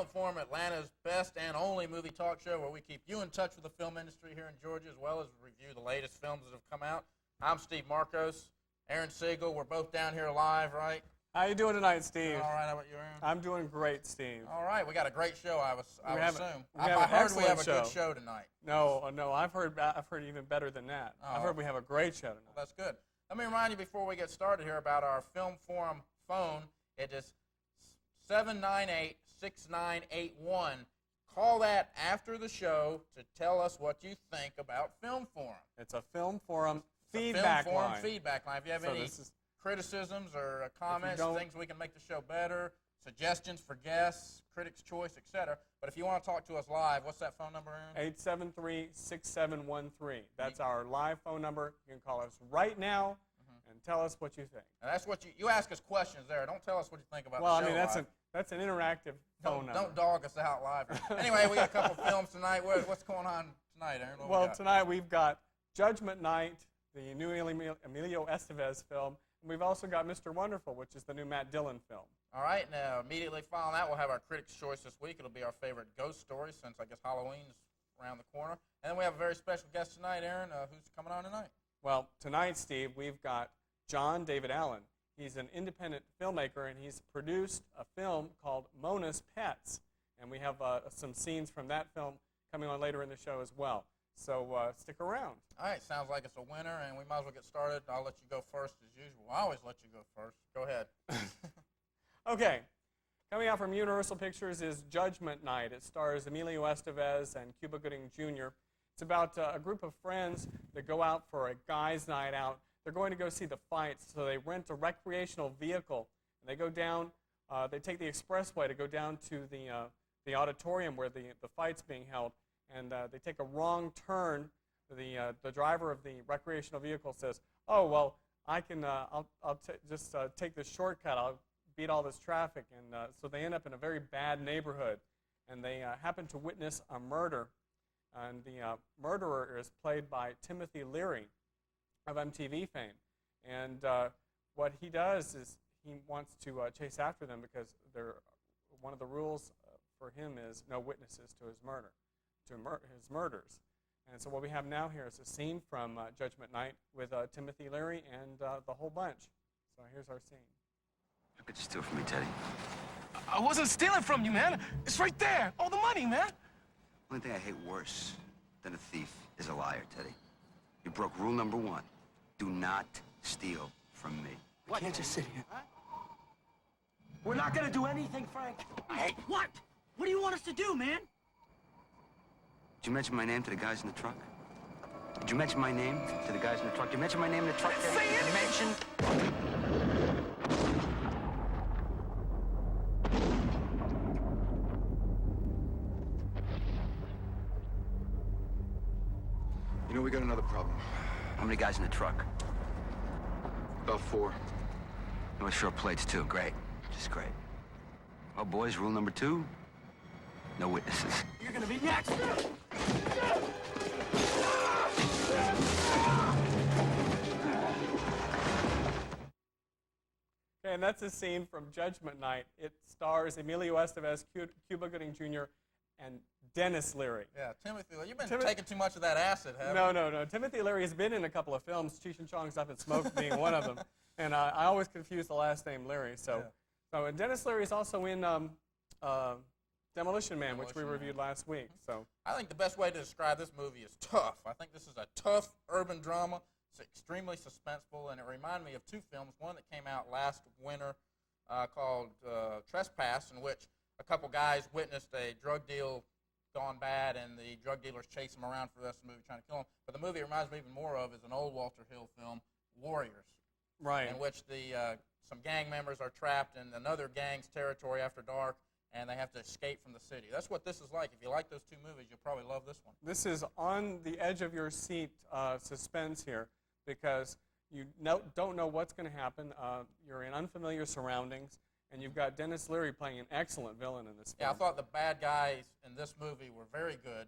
Film Forum, Atlanta's best and only movie talk show where we keep you in touch with the film industry here in Georgia as well as review the latest films that have come out. I'm Steve Markos. Aron Siegel, we're both down here live, right? How you doing tonight, Steve? All right, how about you, Aron? I'm doing great, Steve. All right, we got a great show, I assume. I heard we have a good show tonight. No, I've heard even better than that. Oh. I've heard we have a great show tonight. Well, that's good. Let me remind you before we get started here about our Film Forum phone. It is 798-6981. Call that after the show to tell us what you think about Film Forum. It's a Film Forum feedback line. Film Forum feedback line. If you have any criticisms or comments, things we can make the show better, suggestions for guests, critics' choice, etc. But if you want to talk to us live, what's that phone number, Aron? 873-6713. That's our live phone number. You can call us right now and tell us what you think. And that's what you ask us questions there. Don't tell us what you think about the show. Well, I mean, that's an interactive phone number. Don't dog us out live. Anyway, we got a couple films tonight. What's going on tonight, Aron? Well, tonight we've got Judgment Night, the new Emilio Estevez film. And we've also got Mr. Wonderful, which is the new Matt Dillon film. All right, now immediately following that, we'll have our Critics' Choice this week. It'll be our favorite ghost story since I guess Halloween's around the corner. And then we have a very special guest tonight, Aron. Who's coming on tonight? Well, tonight, Steve, we've got John David Allen. He's an independent filmmaker, and he's produced a film called Mona's Pets. And we have some scenes from that film coming on later in the show as well. So stick around. All right, sounds like it's a winner, and we might as well get started. I'll let you go first as usual. I always let you go first. Go ahead. Okay. Coming out from Universal Pictures is Judgment Night. It stars Emilio Estevez and Cuba Gooding Jr. It's about a group of friends that go out for a guy's night out. They're going to go see the fights, so they rent a recreational vehicle, and they go down. They take the expressway to go down to the auditorium where the fight's being held. And they take a wrong turn. The driver of the recreational vehicle says, "Oh well, I can. I'll just take this shortcut. I'll beat all this traffic." And so they end up in a very bad neighborhood, and they happen to witness a murder. And the murderer is played by Timothy Leary of MTV fame. And what he does is he wants to chase after them because one of the rules for him is no witnesses to his murder. His murders. And so what we have now here is a scene from Judgment Night with Timothy Leary and the whole bunch. So here's our scene. How could you steal from me, Teddy? I wasn't stealing from you, man. It's right there. All the money, man. The only thing I hate worse than a thief is a liar, Teddy. You broke rule number 1. Do not steal from me. We can't just sit here. Huh? We're not gonna do anything, Frank. Hey, what? What do you want us to do, man? Did you mention my name to the guys in the truck? Did you mention my name to the guys in the truck? Did you mention my name in the truck? Say anything. You know, we got another problem. How many guys in the truck? About 4. You want short plates, too. Great. Just great. Well, boys, rule number 2, no witnesses. You're gonna be next. Okay, and that's a scene from Judgment Night. It stars Emilio Estevez, Cuba Gooding Jr., and Dennis Leary. Yeah, Timothy, you've been taking too much of that acid, haven't you? No. Timothy Leary has been in a couple of films, Cheech and Chong's Up in Smoke being one of them. And I always confuse the last name Leary. And Dennis Leary is also in Demolition Man, which we reviewed last week. So I think the best way to describe this movie is tough. I think this is a tough urban drama. It's extremely suspenseful, and it reminded me of 2 films. One that came out last winter called Trespass, in which a couple guys witnessed a drug deal gone bad, and the drug dealers chase them around for the rest of the movie trying to kill them. But the movie it reminds me even more of is an old Walter Hill film, Warriors, right, in which some gang members are trapped in another gang's territory after dark, and they have to escape from the city. That's what this is like. If you like those 2 movies, you'll probably love this one. This is on the edge of your seat suspense here, because you don't know what's going to happen. You're in unfamiliar surroundings, and you've got Dennis Leary playing an excellent villain in this film. Yeah, I thought the bad guys in this movie were very good,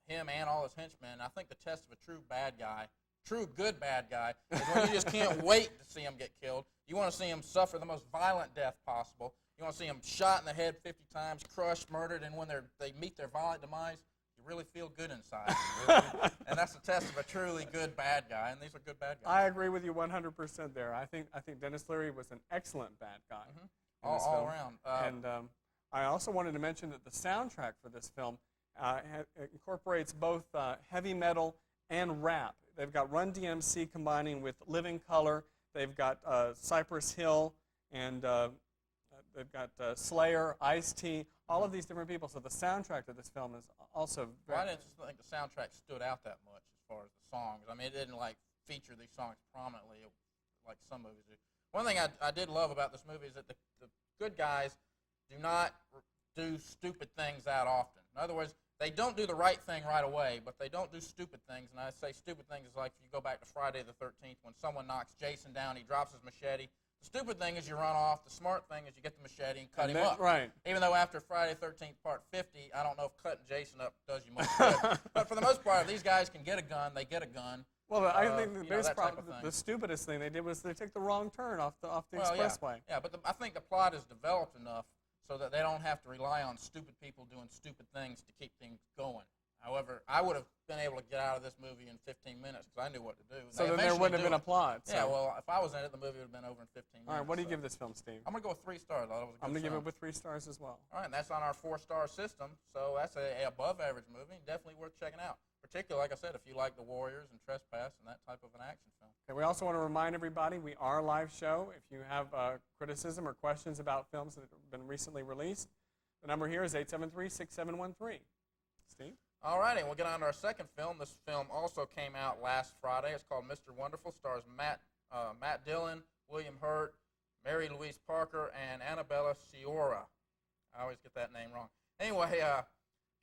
him and all his henchmen. I think the test of a true bad guy, true good bad guy, is when you just can't wait to see him get killed. You want to see him suffer the most violent death possible. You want to see them shot in the head 50 times, crushed, murdered, and when they meet their violent demise, you really feel good inside. And that's a test of a truly good bad guy, and these are good bad guys. I agree with you 100% there. I think Dennis Leary was an excellent bad guy. All around. And I also wanted to mention that the soundtrack for this film incorporates both heavy metal and rap. They've got Run DMC combining with Living Colour. They've got Cypress Hill, and they've got Slayer, Ice-T, all of these different people. So the soundtrack to this film is also very... Well, I didn't just think the soundtrack stood out that much as far as the songs. I mean, it didn't, like, feature these songs prominently like some movies do. One thing I did love about this movie is that the good guys do not do stupid things that often. In other words, they don't do the right thing right away, but they don't do stupid things. And I say stupid things is like if you go back to Friday the 13th when someone knocks Jason down, he drops his machete. The stupid thing is you run off. The smart thing is you get the machete and cut him up. Right. Even though after Friday the 13th part 50, I don't know if cutting Jason up does you much good. But for the most part, if these guys can get a gun, they get a gun. Well, I think the biggest that type problem, of the thing. stupidest thing they did was they took the wrong turn off the Well, expressway. Yeah, but I think the plot is developed enough so that they don't have to rely on stupid people doing stupid things to keep things going. However, I would have been able to get out of this movie in 15 minutes because I knew what to do. So then there wouldn't have been a plot. So. Yeah, well, if I was in it, the movie would have been over in 15 minutes. All right, what do you give this film, Steve? I'm going to go with 3 stars. I thought it was a good I'm going to give film. it with 3 stars as well. All right, and that's on our 4-star system, so that's a above-average movie, definitely worth checking out. Particularly, like I said, if you like The Warriors and Trespass and that type of an action film. Okay, we also want to remind everybody we are a live show. If you have criticism or questions about films that have been recently released, the number here is 873-6713. Steve? All righty, we'll get on to our second film. This film also came out last Friday. It's called Mr. Wonderful. Stars Matt Dillon, William Hurt, Mary Louise Parker, and Annabella Sciorra. I always get that name wrong. Anyway,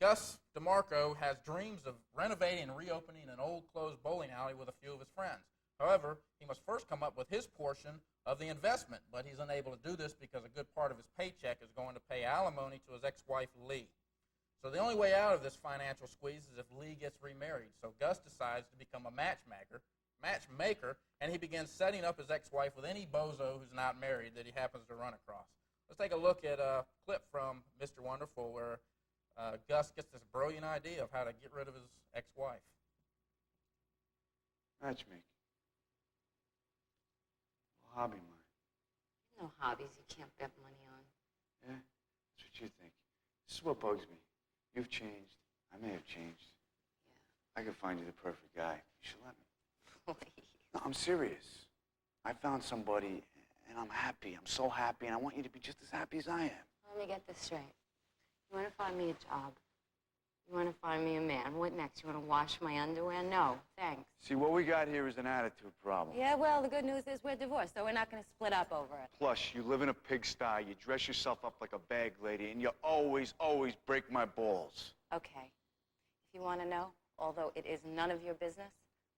Gus DeMarco has dreams of renovating and reopening an old closed bowling alley with a few of his friends. However, he must first come up with his portion of the investment, but he's unable to do this because a good part of his paycheck is going to pay alimony to his ex-wife, Lee. So the only way out of this financial squeeze is if Lee gets remarried. So Gus decides to become a matchmaker, and he begins setting up his ex-wife with any bozo who's not married that he happens to run across. Let's take a look at a clip from Mr. Wonderful where Gus gets this brilliant idea of how to get rid of his ex-wife. Matchmaking. Well, hobby mine. No hobbies you can't bet money on. Yeah, that's what you think. This is what bugs me. You've changed. I may have changed. Yeah. I could find you the perfect guy. You should let me. Please. No, I'm serious. I found somebody, and I'm happy. I'm so happy, and I want you to be just as happy as I am. Let me get this straight. You want to find me a job? You want to find me a man? What next? You want to wash my underwear? No, thanks. See, what we got here is an attitude problem. Yeah, well, the good news is we're divorced, so we're not going to split up over it. Plus, you live in a pigsty, you dress yourself up like a bag lady, and you always break my balls. Okay. If you want to know, although it is none of your business,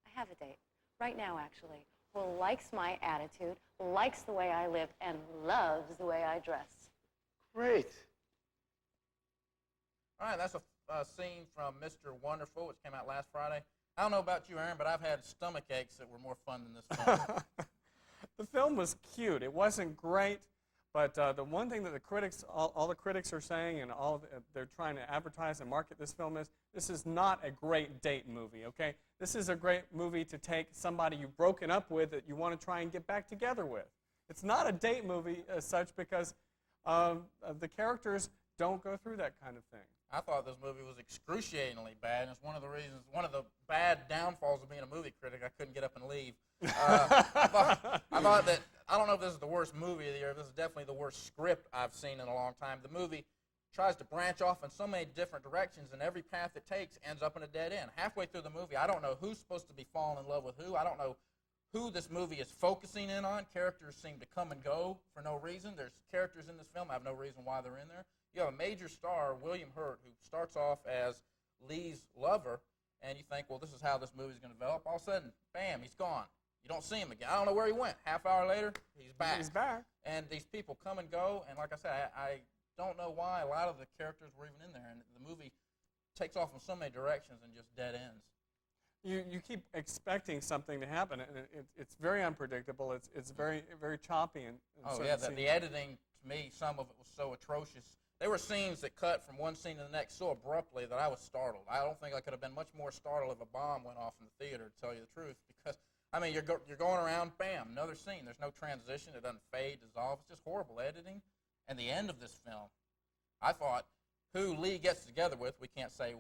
I have a date. Right now, actually. Who likes my attitude, likes the way I live, and loves the way I dress. Great. All right, that's a scene from Mr. Wonderful, which came out last Friday. I don't know about you, Aaron, but I've had stomach aches that were more fun than this film. The film was cute. It wasn't great, but the one thing that the critics, all the critics are saying, and they're trying to advertise and market this film is, this is not a great date movie, okay? This is a great movie to take somebody you've broken up with that you want to try and get back together with. It's not a date movie as such because the characters don't go through that kind of thing. I thought this movie was excruciatingly bad, and it's one of the bad downfalls of being a movie critic. I couldn't get up and leave. I thought that, I don't know if this is the worst movie of the year. This is definitely the worst script I've seen in a long time. The movie tries to branch off in so many different directions, and every path it takes ends up in a dead end. Halfway through the movie, I don't know who's supposed to be falling in love with who. I don't know who this movie is focusing in on. Characters seem to come and go for no reason. There's characters in this film, I have no reason why they're in there. You have a major star, William Hurt, who starts off as Lee's lover, and you think, well, this is how this movie's going to develop. All of a sudden, bam, he's gone. You don't see him again. I don't know where he went. Half hour later, he's back. He's back. And these people come and go, and like I said, I don't know why a lot of the characters were even in there, and the movie takes off in so many directions and just dead ends. You keep expecting something to happen, and it's very unpredictable. It's very, very choppy. The editing to me, some of it was so atrocious. There were scenes that cut from one scene to the next so abruptly that I was startled. I don't think I could have been much more startled if a bomb went off in the theater, to tell you the truth, because, I mean, you're going around, bam, another scene. There's no transition. It doesn't fade, dissolve. It's just horrible editing. And the end of this film, I thought, who Lee gets together with, we can't say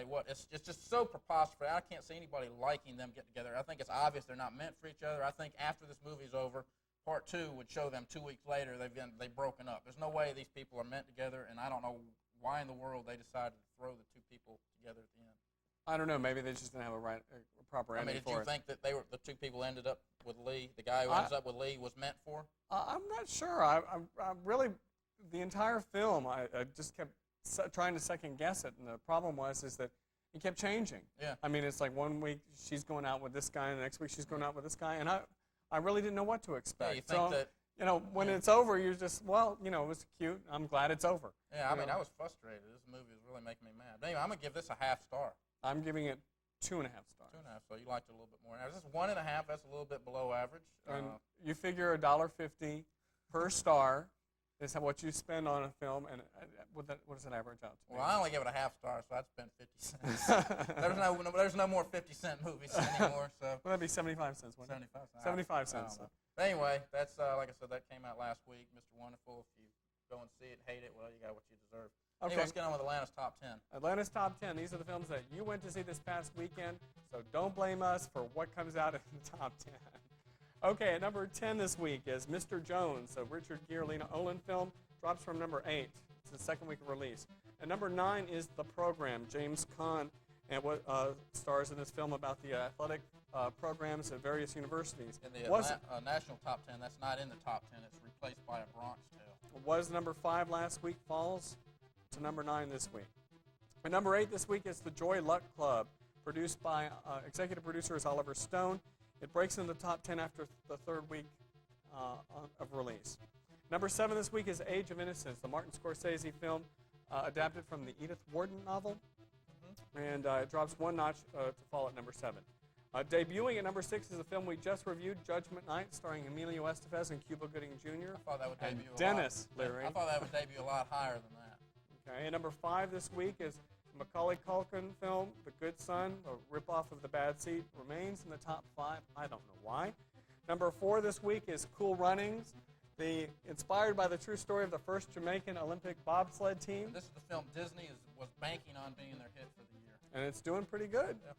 what. It's just so preposterous. I can't see anybody liking them get together. I think it's obvious they're not meant for each other. I think after this movie's over, Part 2 would show them 2 weeks later they've broken up. There's no way these people are meant together, and I don't know why in the world they decided to throw the two people together at the end. I don't know. Maybe they just didn't have a proper ending did for you it. think that the two people ended up with Lee, the guy who ends up with Lee, was meant for? I'm not sure. I really, the entire film, I just kept trying to second guess it, and the problem is that it kept changing. Yeah. I mean, it's like one week she's going out with this guy, and the next week she's going out with this guy, and I really didn't know what to expect. Yeah, you think that, you know, when it's over, you're just, well, you know, it was cute. I'm glad it's over. Yeah, I mean, I was frustrated. This movie was really making me mad. But anyway, I'm going to give this a half star. I'm giving it 2.5 stars. 2.5, so you liked it a little bit more. Now, this is 1.5. That's a little bit below average. And you figure $1.50 per star is what you spend on a film, and what does that average out to? Well, I only give it a half star, so I'd spend 50 cents. there's no more 50-cent movies anymore. So Well, that'd be 75 cents, wouldn't 75 it? 75 cents. But anyway, that's like I said, that came out last week. Mr. Wonderful. If you go and see it and hate it, well, you got what you deserve. Okay. Anyway, let's get on with Atlanta's Top 10. Atlanta's Top 10. These are the films that you went to see this past weekend, so don't blame us for what comes out in the top 10. Okay, at number 10 this week is Mr. Jones, a Richard Gere, Lena Olin film, drops from number 8. It's the second week of release. At number 9 is The Program, James Caan, and what stars in this film about the athletic programs at various universities. In the national Top 10, that's not in the Top 10. It's replaced by A Bronx Tale. It was number 5 last week, falls to number 9 this week. At number 8 this week is The Joy Luck Club, produced by executive producer is Oliver Stone. It breaks into the top 10 after the third week of release. Number 7 this week is Age of Innocence, the Martin Scorsese film adapted from the Edith Wharton novel. And it drops one notch to fall at number 7. Debuting at number 6 is a film we just reviewed, Judgment Night, starring Emilio Estevez and Cuba Gooding Jr. I thought that would debut Dennis Leary. I thought that would debut a lot higher than that. Okay, and number 5 this week is Macaulay Culkin film, The Good Son, a ripoff of The Bad Seed, remains in the top 5. I don't know why. Number 4 this week is Cool Runnings, inspired by the true story of the first Jamaican Olympic bobsled team. And this is the film Disney was banking on being their hit for the year. And it's doing pretty good. Yeah.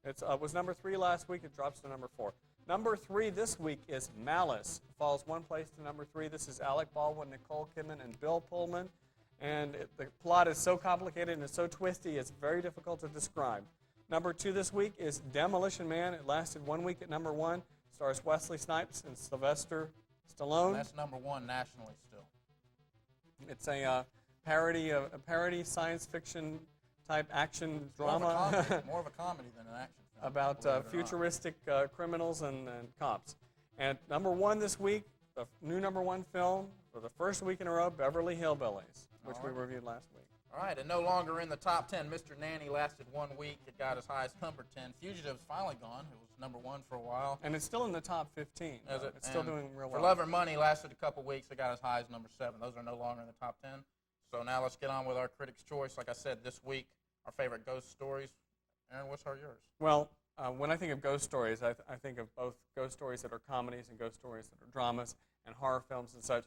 It was number 3 last week. It drops to number 4. Number 3 this week is Malice. It falls one place to number 3. This is Alec Baldwin, Nicole Kidman, and Bill Pullman. And the plot is so complicated and so twisty, it's very difficult to describe. Number 2 this week is Demolition Man. It lasted 1 week at number 1. Stars Wesley Snipes and Sylvester Stallone. And that's number 1 nationally still. It's a parody science fiction type action drama More of a comedy than an action film. about futuristic criminals and cops. And number 1 this week, the new number 1 film for the first week in a row, Beverly Hillbillies, which we reviewed last week. All right, and no longer in the top 10. Mr. Nanny lasted 1 week. It got as high as number 10. Fugitive's finally gone. It was number 1 for a while. And it's still in the top 15. Is it? It's still doing real well. For Love or Money lasted a couple weeks. It got as high as number 7. Those are no longer in the top 10. So now let's get on with our Critics' Choice. Like I said, this week, our favorite ghost stories. Aaron, what's yours? Well, when I think of ghost stories, I think of both ghost stories that are comedies and ghost stories that are dramas and horror films and such.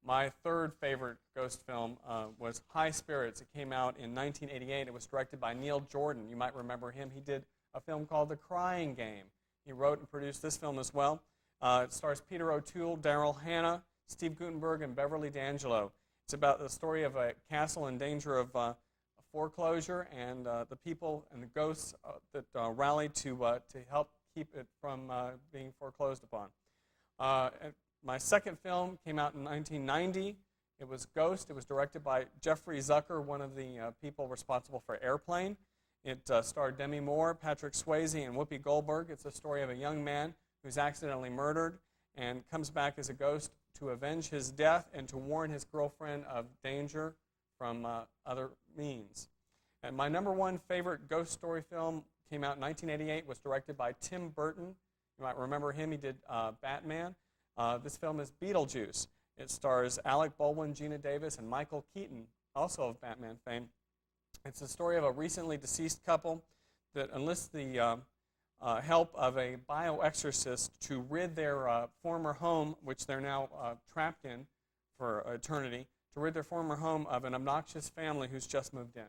My third favorite ghost film was High Spirits. It came out in 1988. It was directed by Neil Jordan. You might remember him. He did a film called The Crying Game. He wrote and produced this film as well. It stars Peter O'Toole, Daryl Hannah, Steve Guttenberg, and Beverly D'Angelo. It's about the story of a castle in danger of foreclosure and the people and the ghosts that rally to help keep it from being foreclosed upon. My second film came out in 1990. It was Ghost. It was directed by Jeffrey Zucker, one of the people responsible for Airplane. It starred Demi Moore, Patrick Swayze, and Whoopi Goldberg. It's a story of a young man who's accidentally murdered and comes back as a ghost to avenge his death and to warn his girlfriend of danger from other means. And my number 1 favorite ghost story film came out in 1988, was directed by Tim Burton. You might remember him. He did Batman. This film is Beetlejuice. It stars Alec Baldwin, Gina Davis, and Michael Keaton, also of Batman fame. It's the story of a recently deceased couple that enlists the help of a bioexorcist to rid their former home, which they're now trapped in for eternity, to rid their former home of an obnoxious family who's just moved in.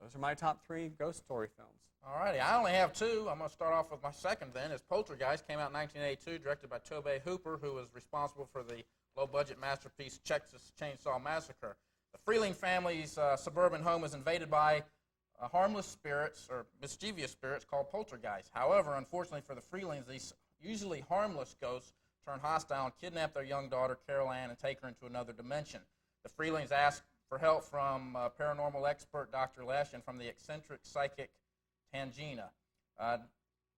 Those are my top 3 ghost story films. All righty, I only have 2. I'm going to start off with my second then. It's Poltergeist, came out in 1982, directed by Tobey Hooper, who was responsible for the low-budget masterpiece Texas Chainsaw Massacre. The Freeling family's suburban home is invaded by harmless spirits, or mischievous spirits, called poltergeists. However, unfortunately for the Freelings, these usually harmless ghosts turn hostile and kidnap their young daughter, Carol Ann, and take her into another dimension. The Freelings ask for help from paranormal expert Dr. Lesh and from the eccentric psychic Tangina.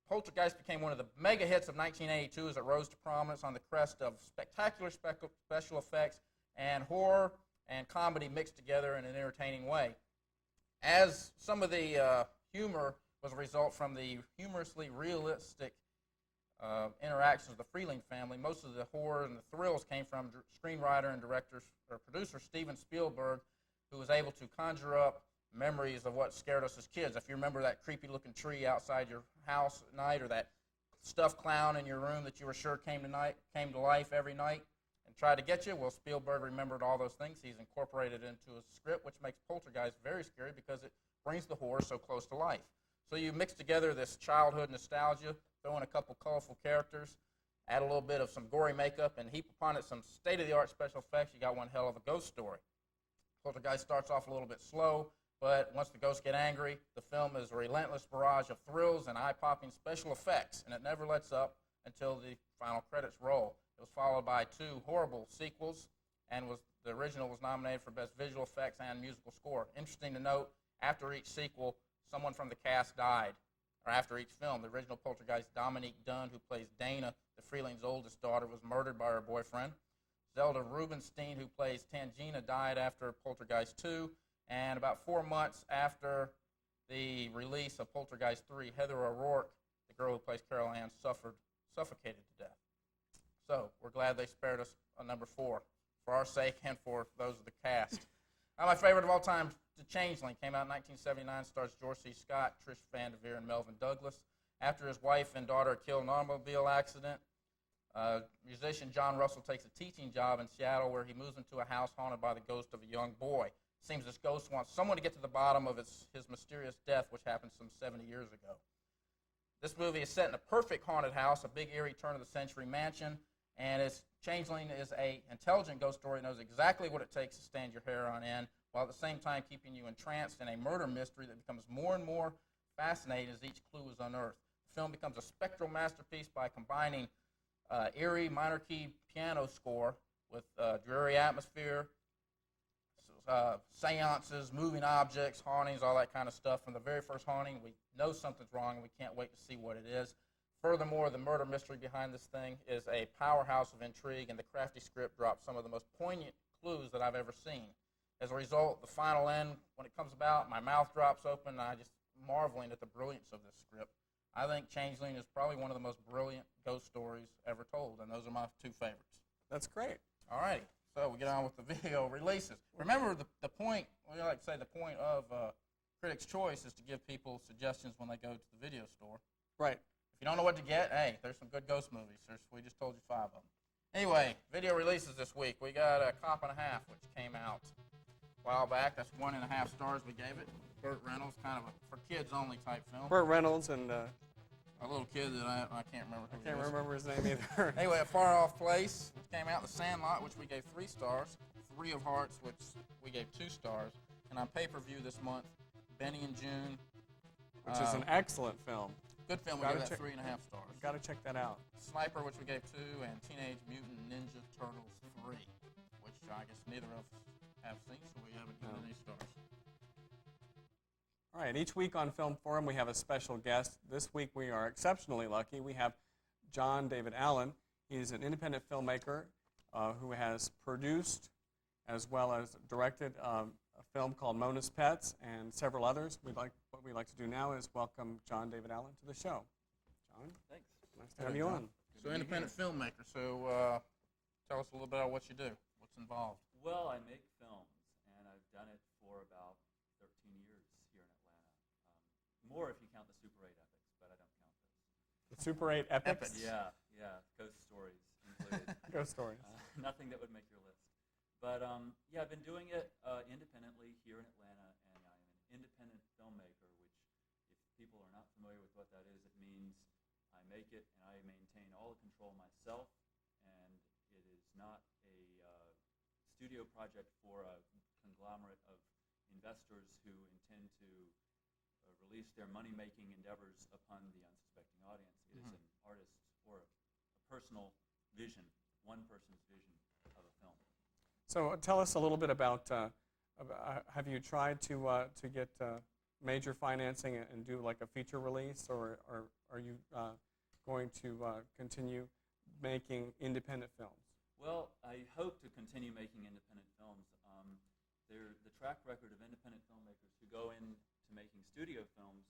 Poltergeist became one of the mega hits of 1982 as it rose to prominence on the crest of spectacular special effects and horror and comedy mixed together in an entertaining way. As some of the humor was a result from the humorously realistic interactions of the Freeling family, most of the horror and the thrills came from screenwriter and producer Steven Spielberg, who was able to conjure up memories of what scared us as kids. If you remember that creepy-looking tree outside your house at night, or that stuffed clown in your room that you were sure came to life every night and tried to get you, well, Spielberg remembered all those things. He's incorporated into a script, which makes Poltergeist very scary because it brings the horror so close to life. So you mix together this childhood nostalgia, throw in a couple colorful characters, add a little bit of some gory makeup, and heap upon it some state-of-the-art special effects, you got one hell of a ghost story. Poltergeist starts off a little bit slow, but once the ghosts get angry, the film is a relentless barrage of thrills and eye-popping special effects, and it never lets up until the final credits roll. It was followed by 2 horrible sequels, and the original was nominated for Best Visual Effects and Musical Score. Interesting to note, after each sequel, someone from the cast died, or after each film. The original Poltergeist, Dominique Dunn, who plays Dana, the Freeling's oldest daughter, was murdered by her boyfriend. Zelda Rubinstein, who plays Tangina, died after Poltergeist 2, and about 4 months after the release of Poltergeist 3, Heather O'Rourke, the girl who plays Carol Ann, suffocated to death. So we're glad they spared us a number 4 for our sake and for those of the cast. Now, my favorite of all time, The Changeling, came out in 1979, stars George C. Scott, Trish Van Devere, and Melvin Douglas. After his wife and daughter are killed in an automobile accident, musician John Russell takes a teaching job in Seattle where he moves into a house haunted by the ghost of a young boy. It seems this ghost wants someone to get to the bottom of his mysterious death, which happened some 70 years ago. This movie is set in a perfect haunted house, a big, eerie, turn-of-the-century mansion, and Changeling is an intelligent ghost story that knows exactly what it takes to stand your hair on end, while at the same time keeping you entranced in a murder mystery that becomes more and more fascinating as each clue is unearthed. The film becomes a spectral masterpiece by combining eerie minor key piano score with dreary atmosphere, seances, moving objects, hauntings, all that kind of stuff. From the very first haunting, we know something's wrong, and we can't wait to see what it is. Furthermore, the murder mystery behind this thing is a powerhouse of intrigue, and the crafty script drops some of the most poignant clues that I've ever seen. As a result, the final end, when it comes about, my mouth drops open, and I just marveling at the brilliance of this script. I think Changeling is probably one of the most brilliant ghost stories ever told, and those are my 2 favorites. That's great. All righty, so we get on with the video releases. Remember, the point, we like to say the point of Critics' Choice is to give people suggestions when they go to the video store. Right. If you don't know what to get, hey, there's some good ghost movies. We just told you 5 of them. Anyway, video releases this week. We got a Cop and a Half, which came out a while back. That's 1.5 stars we gave it. Burt Reynolds, kind of a for kids only type film. Burt Reynolds and a little kid that I can't remember who I can't remember his name either. Anyway, A Far Off Place, which came out. The Sandlot, which we gave 3 stars. 3 of Hearts, which we gave 2 stars. And on pay-per-view this month, Benny and June, which is an excellent film. Good film. We gave that 3.5 stars. Got to check that out. Sniper, which we gave 2, and Teenage Mutant Ninja Turtles 3, which I guess neither of us have seen, so we haven't given any stars. All right, each week on Film Forum we have a special guest. This week we are exceptionally lucky. We have John David Allen. He's an independent filmmaker who has produced as well as directed a film called Mona's Pets and several others. What we'd like to do now is welcome John David Allen to the show. John? Thanks. Nice to have you on. So independent filmmaker. So tell us a little bit about what you do. What's involved? Well, I make films, and I've done it for about 13 years here in Atlanta. More if you count the Super 8 epics, but I don't count those. The Super 8 epics? Yeah, ghost stories included. Ghost stories. Nothing that would make your list. But yeah, I've been doing it independently here in Atlanta, and I'm an independent filmmaker, which if people are not familiar with what that is, it means I make it and I maintain all the control myself, and it is not a studio project for a conglomerate of investors who intend to release their money-making endeavors upon the unsuspecting audience. It is an artist or a personal vision, one person's vision of a film. So tell us a little bit about have you tried to get major financing and do like a feature release, or are you going to continue making independent films? Well, I hope to continue making independent films. The track record of independent filmmakers who go into making studio films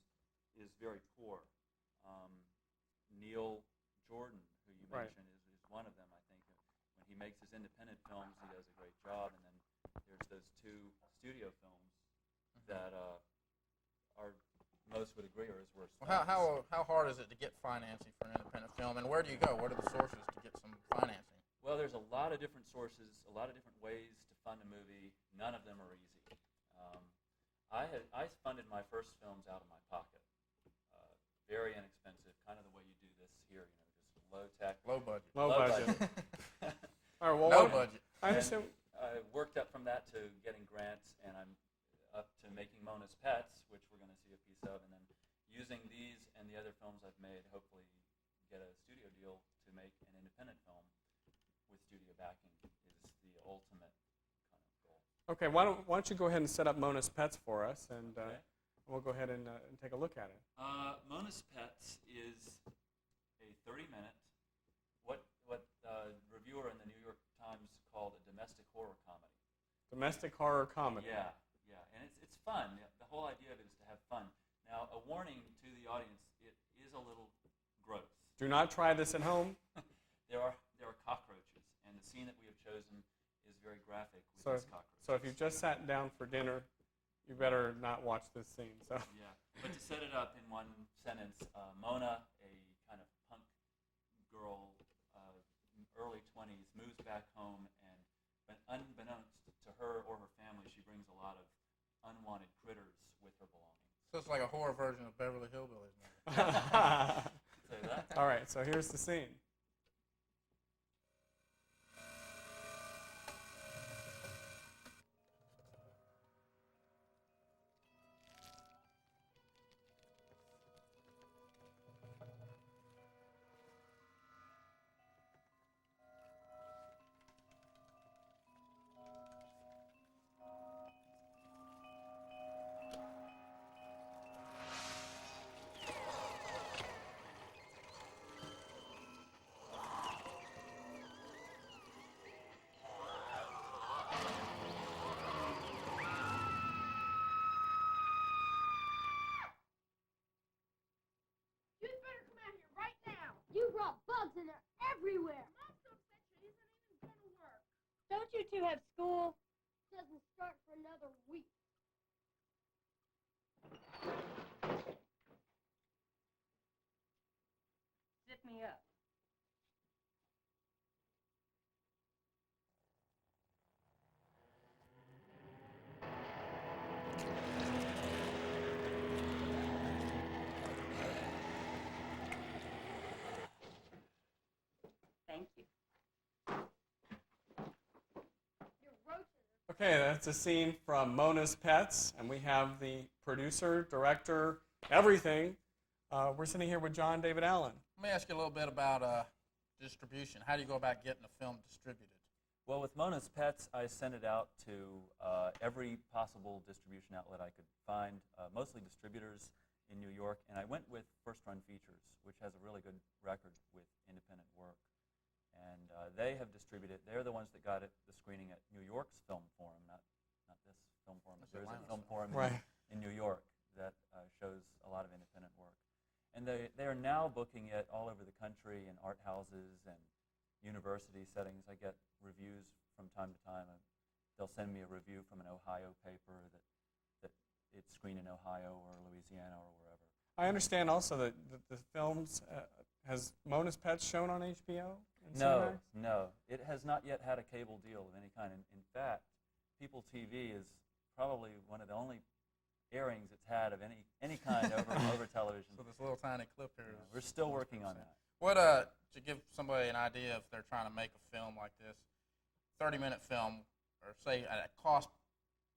is very poor. Neil Jordan, who you mentioned, is one of them, I think. When he makes his independent films, he does a great job, and then there's those two studio films that are, most would agree, are his worst films. How hard is it to get financing for an independent film, and where do you go? What are the sources to get some financing? Well, there's a lot of different sources, a lot of different ways to fund a movie. None of them are easy. I funded my first films out of my pocket. Very inexpensive, kind of the way you do this here, just low tech. Low budget. Low budget. All right, well, no budget. I understand. I worked up from that to getting grants, and I'm up to making Mona's Pets, which we're going to see a piece of, and then using these and the other films I've made, hopefully get a studio deal to make an independent film with studio backing is the ultimate kind of goal. Okay, why don't you go ahead and set up Mona's Pets for us, and Okay. we'll go ahead and take a look at it. Mona's Pets is a 30-minute, what reviewer in the New York Times called a domestic horror comedy. Domestic horror comedy. Yeah, and it's fun. The whole idea of it is to have fun. Now, a warning to the audience: it is a little gross. Do not try this at home. There are cockroaches, and the scene that we have chosen is very graphic with So, these cockroaches. so if you've just sat down for dinner, you better not watch this scene. So. Yeah, but to set it up in one sentence, Mona, a kind of punk girl, early 20s, moves back home, and unbeknownst to her or her family, she brings a lot of unwanted critters with her belongings. So it's like a horror version of Beverly Hillbillies. Say that? All right, so here's the scene. You'd better come out here right now. You brought bugs and they're everywhere. Mom's so upset she isn't even going to work. Don't you two have school? Doesn't start for another week. Zip me up. Thank you. Your roaches are Okay, that's a scene from Mona's Pets, and we have the producer, director, everything. We're sitting here with John David Allen. Let me ask you a little bit about distribution. How do you go about getting a film distributed? Well, with Mona's Pets, I sent it out to every possible distribution outlet I could find, mostly distributors in New York, and I went with First Run Features, which has a really good record with independent work. And they have distributed. They're the ones that got it, the screening at New York's Film Forum, not this Film Forum, but there is a Film Forum in New York that shows a lot of independent work. And they are now booking it all over the country in art houses and university settings. I get reviews from time to time. They'll send me a review from an Ohio paper that it's screened in Ohio or Louisiana or wherever. I understand also that the films, has Mona's Pets shown on HBO? and No, Cinemax? no. It has not yet had a cable deal of any kind. In fact, People TV is probably one of the only airings it's had of any kind over television. So this little tiny clip here. Yeah, we're still working on that. What to give somebody an idea if they're trying to make a film like this, 30-minute film, or say at a cost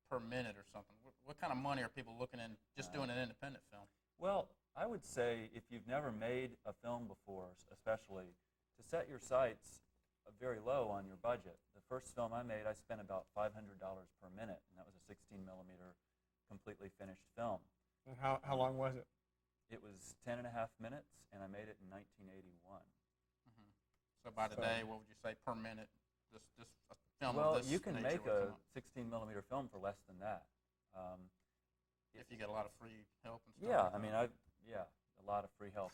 per minute or something. What kind of money are people looking in just doing an independent film? Well, I would say if you've never made a film before, especially, to set your sights very low on your budget. The first film I made, I spent about $500 per minute, and that was a 16-millimeter completely finished film. And how long was it? It was 10 and a half minutes, and I made it in 1981. Mm-hmm. So by today, what would you say per minute? This film Well, of this you can nature make would a come up? 16-millimeter film for less than that. If you get a lot of free help and stuff. Yeah, like I mean, that. a lot of free help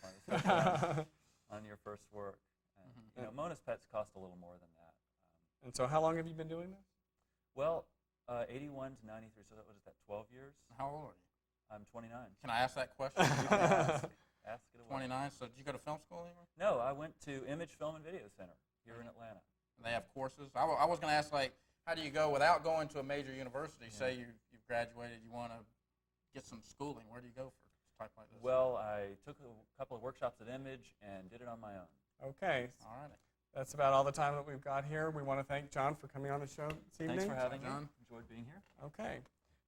on your first work. And, Mona's Pets cost a little more than that. And so how long have you been doing this? Well, 81 to 93, so that was 12 years. How old are you? I'm 29. Can I ask that question? You can ask it away. 29. So did you go to film school anywhere? No, I went to Image Film and Video Center here in Atlanta. They have courses. I was going to ask, like, how do you go without going to a major university? Say you've graduated, you want to get some schooling. Where do you go for a type like this? Well, I took a couple of workshops at Image and did it on my own. Okay. All right. That's about all the time that we've got here. We want to thank John for coming on the show this evening. Thanks for having me. John. Enjoyed being here. Okay.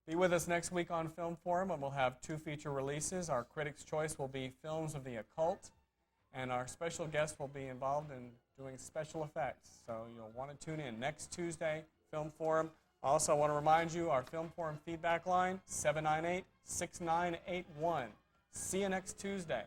Be with us next week on Film Forum, and we'll have 2 feature releases. Our Critics' Choice will be films of the occult, and our special guest will be involved in doing special effects. So you'll want to tune in next Tuesday, Film Forum. Also, I want to remind you, our Film Forum feedback line, 798-6981. See you next Tuesday.